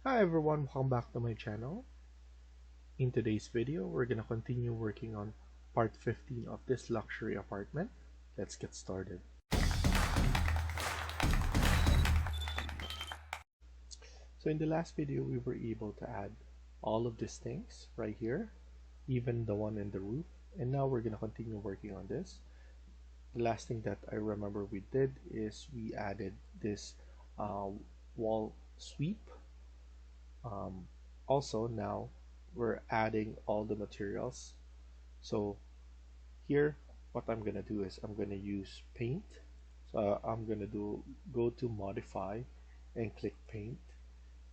Hi everyone, welcome back to my channel. In today's video, we're gonna continue working on part 15 of this luxury apartment. Let's get started. So in the last video, we were able to add all of these things right here, even the one in the roof. And now we're gonna continue working on this. The last thing that I remember we did is we added this uh, wall sweep. Also now we're adding all the materials. So here what I'm gonna do is I'm gonna use paint. So I'm gonna go to modify and click paint,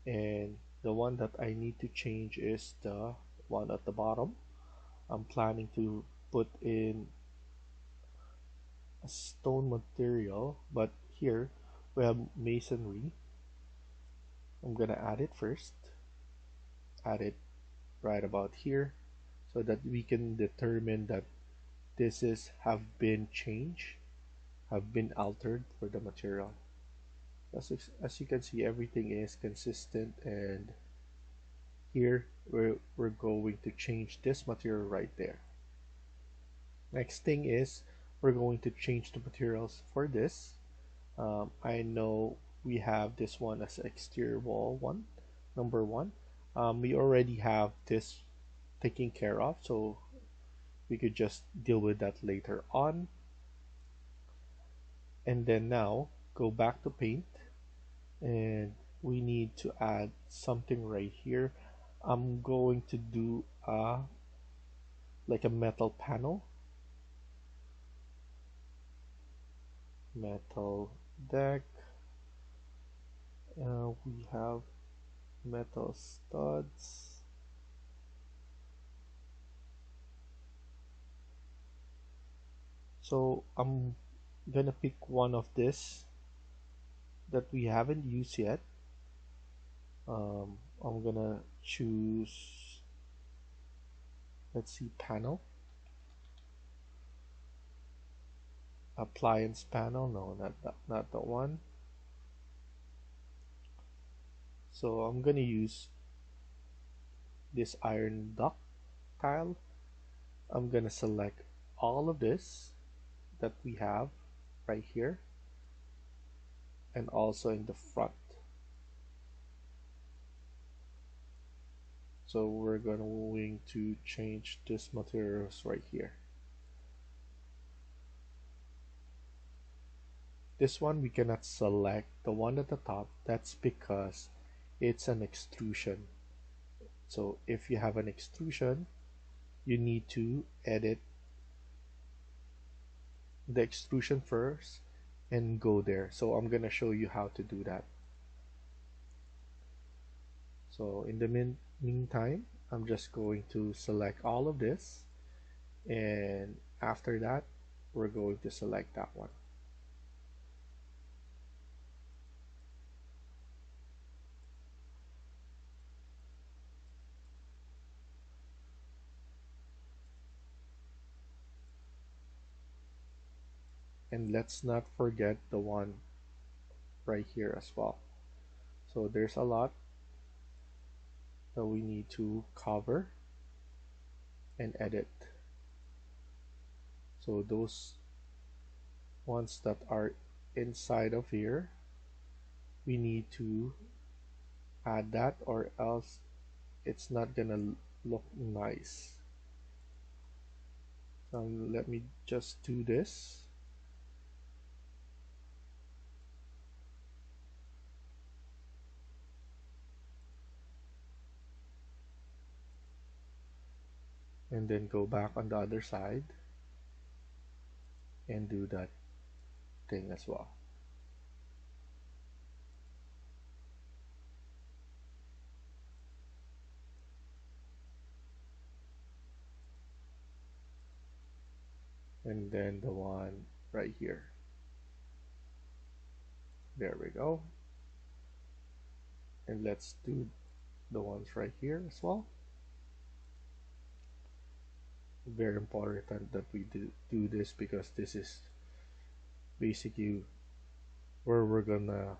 and the one that I need to change is the one at the bottom. I'm planning to put in a stone material, but here we have masonry. I'm gonna add it first, add it right about here, so that we can determine that this is have been changed, have been altered for the material. As you can see, everything is consistent, and here we're going to change this material right there. Next thing is we're going to change the materials for this. I know we have this one as exterior wall one, number one. We already have this taken care of, so we could just deal with that later on. And then now go back to paint, and we need to add something right here. I'm going to do like a metal panel, metal deck. We have metal studs. So I'm gonna pick one of this that we haven't used yet. I'm gonna choose, let's see, panel, appliance panel. No, not that one. So I'm gonna use this iron duct tile. I'm gonna select all of this that we have right here, and also in the front. So we're going to change this materials right here. This one we cannot select the one at the top. That's because it's an extrusion. So if you have an extrusion, you need to edit the extrusion first and go there. So I'm gonna show you how to do that. So in the meantime, I'm just going to select all of this, and after that we're going to select that one. And let's not forget the one right here as well. So there's a lot that we need to cover and edit. So those ones that are inside of here, we need to add that, or else it's not gonna look nice. Let me just do this. And then go back on the other side and do that thing as well. And then the one right here. There we go. And let's do the ones right here as well. Very important that we do this, because this is basically where we're gonna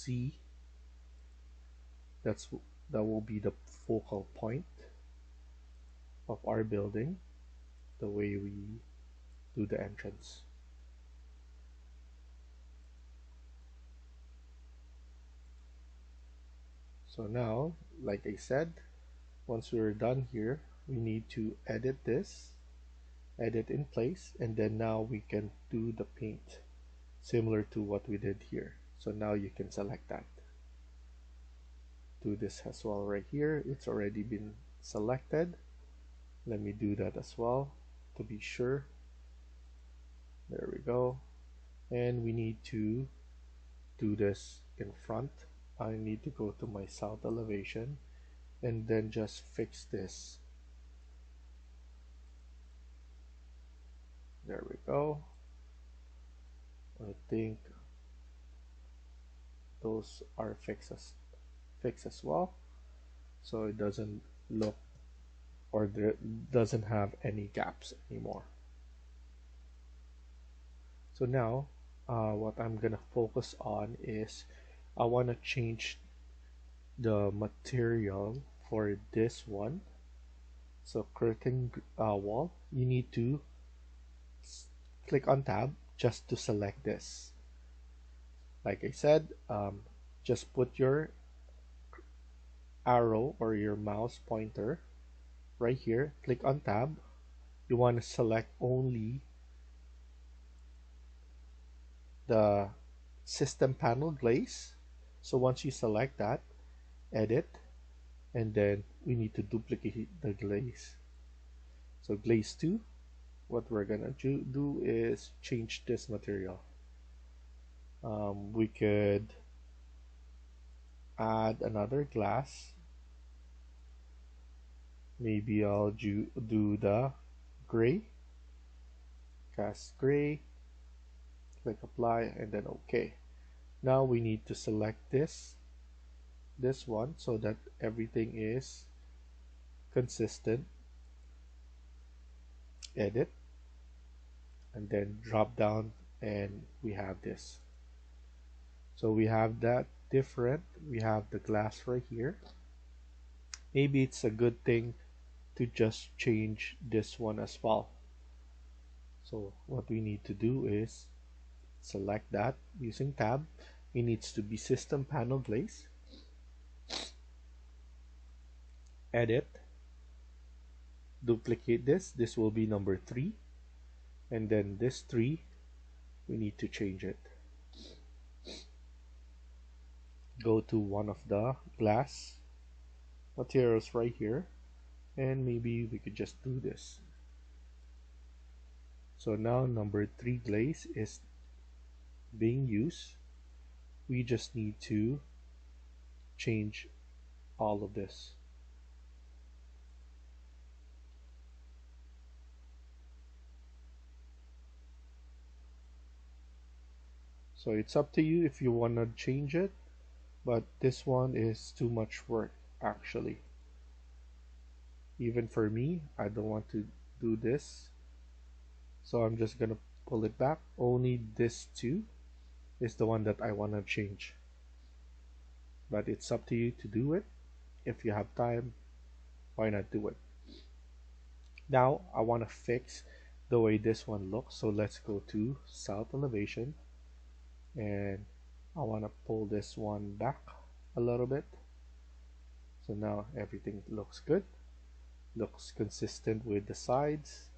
C, that will be the focal point of our building, the way we do the entrance. So now, like I said, once we're done here, we need to edit this, edit in place, and then now we can do the paint similar to what we did here. So now you can select that. Do this as well right here. It's already been selected. Let me do that as well to be sure. There we go. And we need to do this in front. I need to go to my south elevation and then just fix this. There we go. I think those are fixed as well, so it doesn't look, or there doesn't have any gaps anymore. So now what I'm gonna focus on is I want to change the material for this one. So curtain wall, you need to click on tab just to select this. Like I said, just put your arrow or your mouse pointer right here, click on tab. You want to select only the system panel glaze. So once you select that, edit, and then we need to duplicate the glaze. So glaze 2, what we're gonna do is change this material. We could add another glass. Maybe I'll do the gray, cast gray, click apply, and then OK. Now we need to select this one so that everything is consistent. Edit, and then drop down, and we have this. So we have that different. We have the glass right here. Maybe it's a good thing to just change this one as well. So what we need to do is select that using tab. It needs to be system panel glaze. Edit, duplicate this will be number 3, and then this 3 we need to change it. Go to one of the glass materials right here, and maybe we could just do this. So now number 3 glaze is being used. We just need to change all of this. So it's up to you if you want to change it, but this one is too much work actually. Even for me, I don't want to do this. So I'm just gonna pull it back. Only this 2 is the one that I want to change. But it's up to you to do it. If you have time, why not do it? Now I want to fix the way this one looks. So let's go to south elevation, and I want to pull this one back a little bit. So now everything looks good. Looks consistent with the sides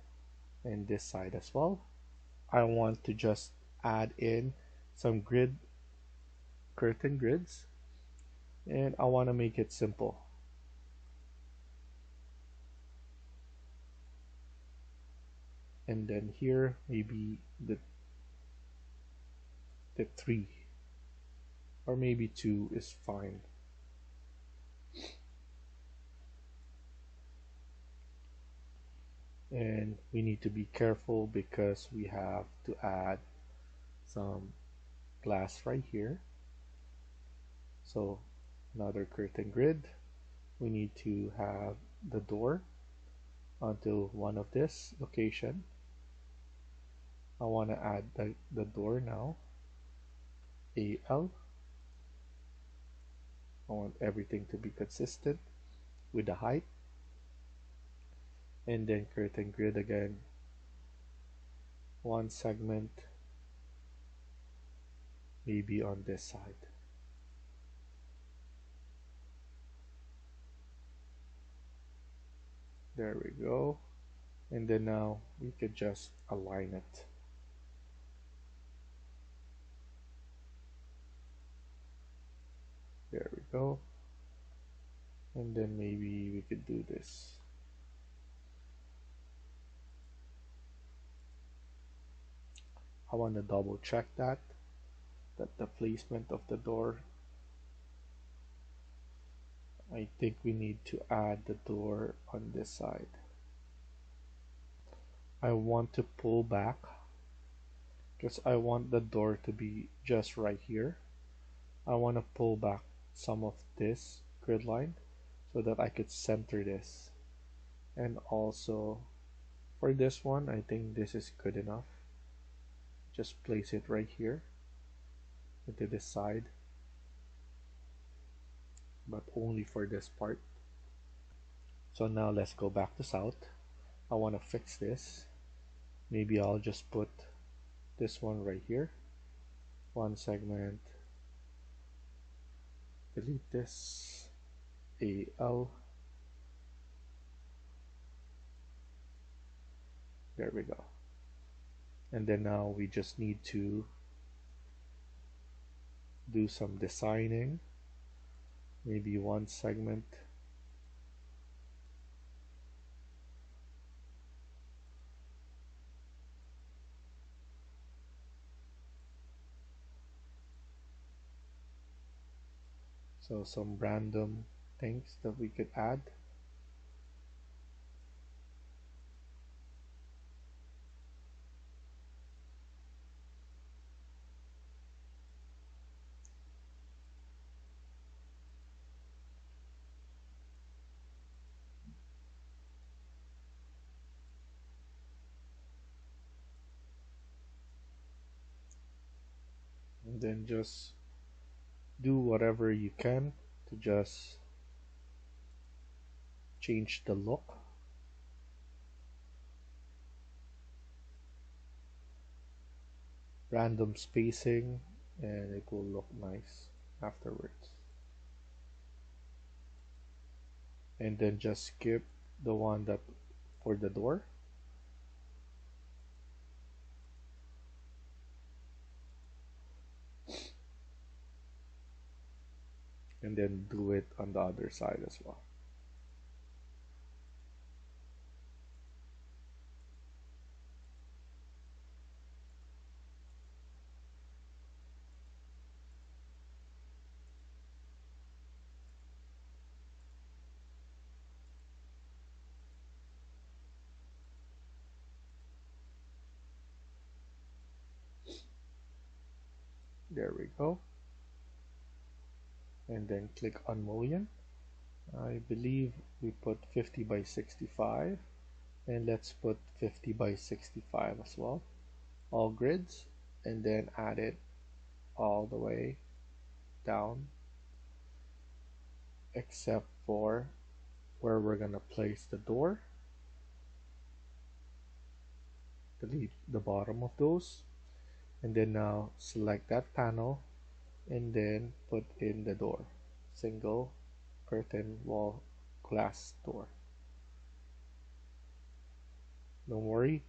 and this side as well. I want to just add in some curtain grids, and I want to make it simple. And then here maybe the 3 or maybe 2 is fine. And we need to be careful because we have to add some glass right here. So another curtain grid. We need to have the door onto one of this location. I want to add the door now. AL, I want everything to be consistent with the height. And then curtain grid again, one segment maybe on this side. There we go. And then now we could just align it. There we go. And then maybe we could do this. I want to double check that the placement of the door, I think we need to add the door on this side. I want to pull back because I want the door to be just right here. I want to pull back some of this grid line so that I could center this. And also for this one, I think this is good enough. Just place it right here into this side, but only for this part. So now let's go back to south. I want to fix this. Maybe I'll just put this one right here, one segment, delete this, AL, there we go. And then now we just need to do some designing, maybe one segment, so some random things that we could add. And then just do whatever you can to just change the look. Random spacing, and it will look nice afterwards. And then just skip the one that for the door. And then do it on the other side as well. There we go. And then click on mullion. I believe we put 50 by 65, and let's put 50 by 65 as well. All grids, and then add it all the way down except for where we're gonna place the door. Delete the bottom of those, and then now select that panel and then put in the door, single curtain wall glass door. Don't worry,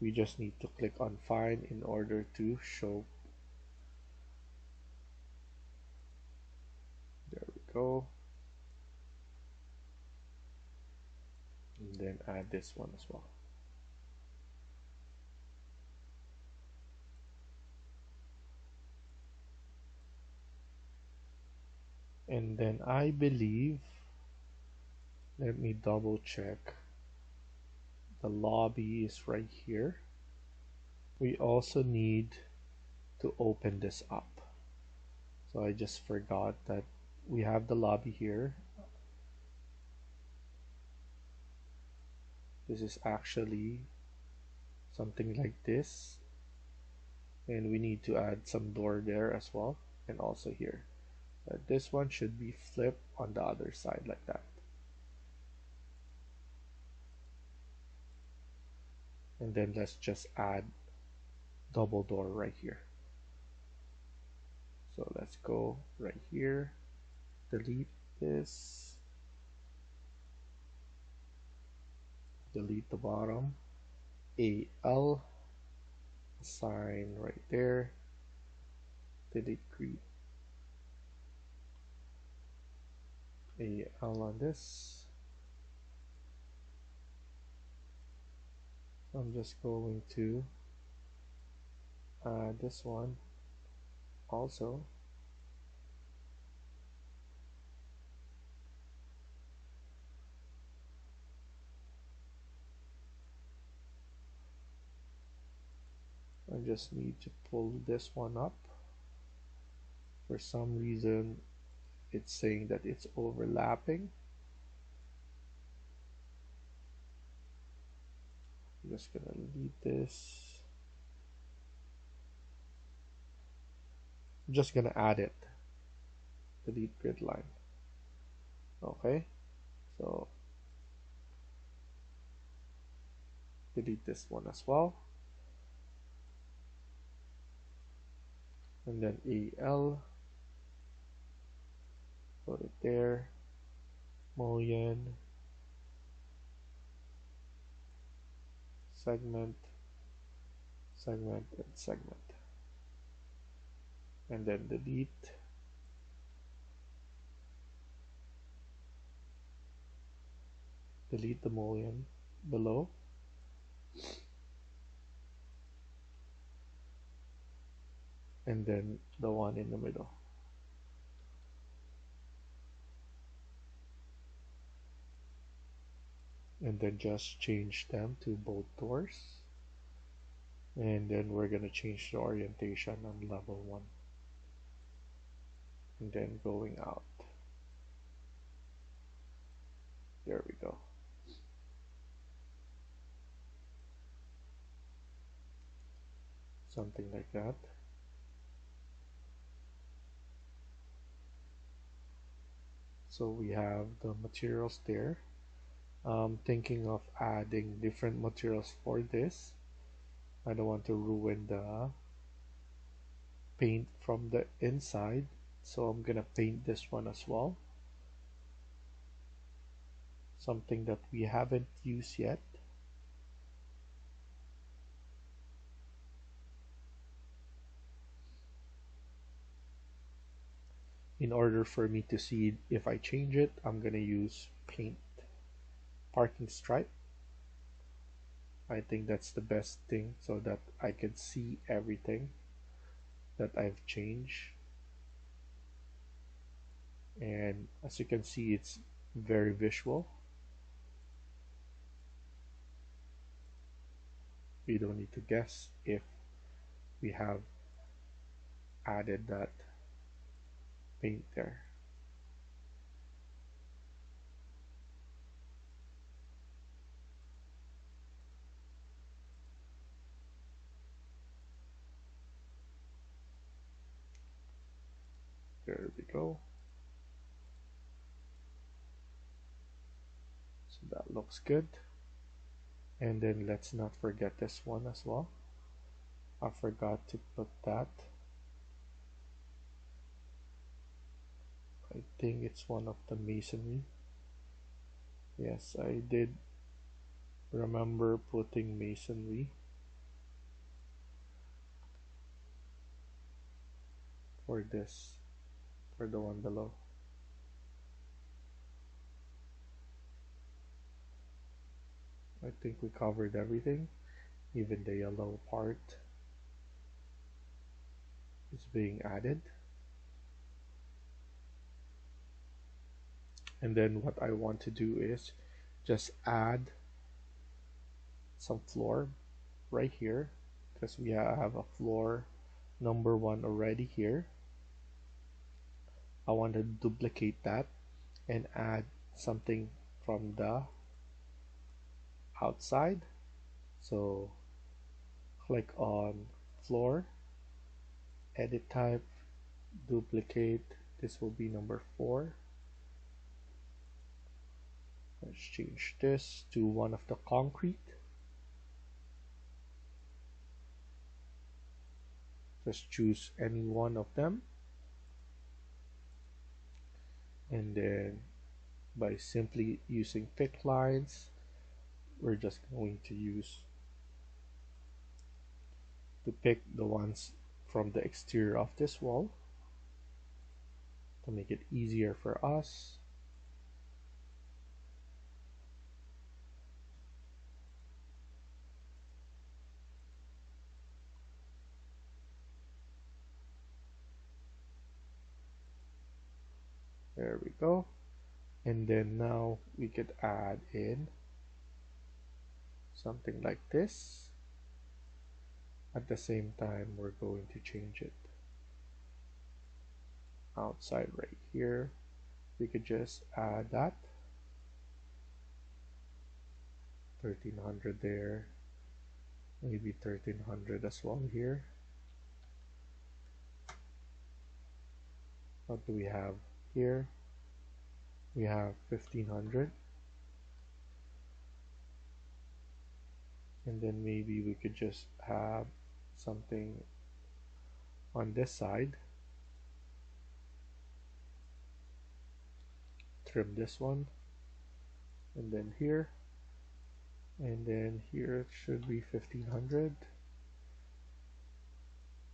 we just need to click on fine in order to show. There we go. And then add this one as well. And then I believe, let me double check, the lobby is right here. We also need to open this up. So I just forgot that we have the lobby here. This is actually something like this, and we need to add some door there as well, and also here. this one should be flipped on the other side like that. And then let's just add double door right here. So let's go right here, delete this, delete the bottom, AL, assign right there, delete creep, AL on this. I'm just going to add this one also. I just need to pull this one up. For some reason, it's saying that it's overlapping. I'm just gonna delete this. I'm just gonna add it. Delete grid line. Okay, so delete this one as well. And then AL, put it there, mullion, segment, segment, and segment. And then delete. Delete the mullion below. And then the one in the middle. And then just change them to both doors. And then we're going to change the orientation on level 1. And then going out. There we go. Something like that. So we have the materials there. I'm thinking of adding different materials for this. I don't want to ruin the paint from the inside, so I'm gonna paint this one as well. Something that we haven't used yet. In order for me to see if I change it, I'm gonna use paint parking stripe. I think that's the best thing so that I can see everything that I've changed. And as you can see, it's very visual. We don't need to guess if we have added that paint there. There we go. So that looks good. And then let's not forget this one as well. I forgot to put that. I think it's one of the masonry. Yes, I did remember putting masonry for this, for the one below. I think we covered everything. Even the yellow part is being added. And then what I want to do is just add some floor right here, because we have a floor number 1 already here. I want to duplicate that and add something from the outside. So click on floor, edit type, duplicate, This will be number 4. Let's change this to one of the concrete. Just choose any one of them, and then by simply using pick lines, we're just going to use to pick the ones from the exterior of this wall to make it easier for us. There we go. And then now we could add in something like this. At the same time, we're going to change it outside right here. We could just add that 1300 there, maybe 1300 as well here. What do we have here? We have 1500, and then maybe we could just have something on this side. Trim this one, and then here, and then here it should be 1500,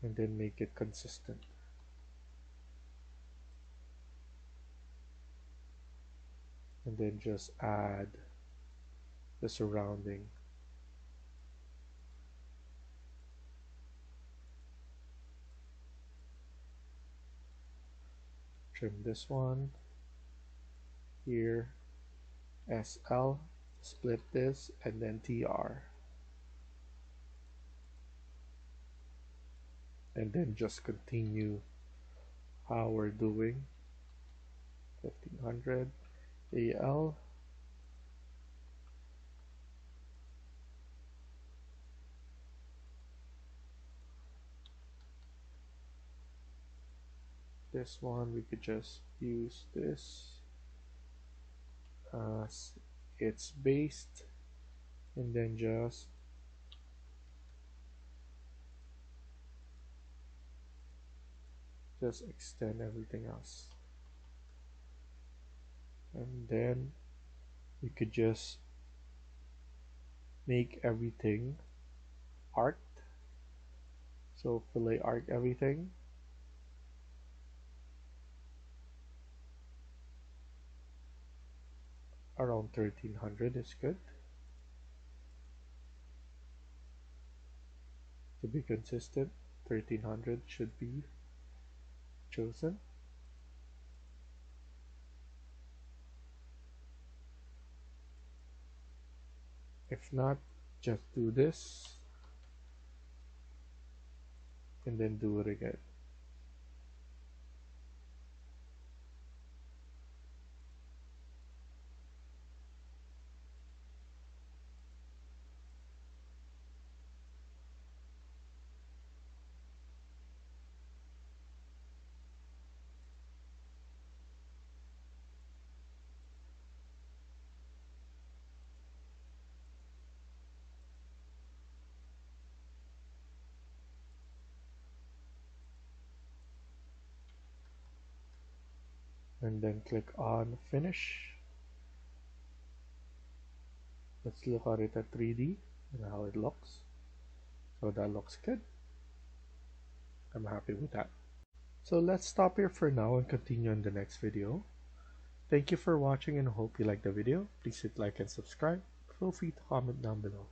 and then make it consistent. And then just add the surrounding. Trim this one here, SL, split this, and then TR. And then just continue how we're doing. 1500 AL. This one we could just use this as it's based, and then just extend everything else. And then we could just make everything arced. So fillet arc everything. Around 1300 is good. To be consistent, 1300 should be chosen. If not, just do this and then do it again. And then click on finish. Let's look at it at 3D and how it looks. So that looks good. I'm happy with that. So let's stop here for now and continue in the next video. Thank you for watching and hope you liked the video. Please hit like and subscribe. Feel free to comment down below.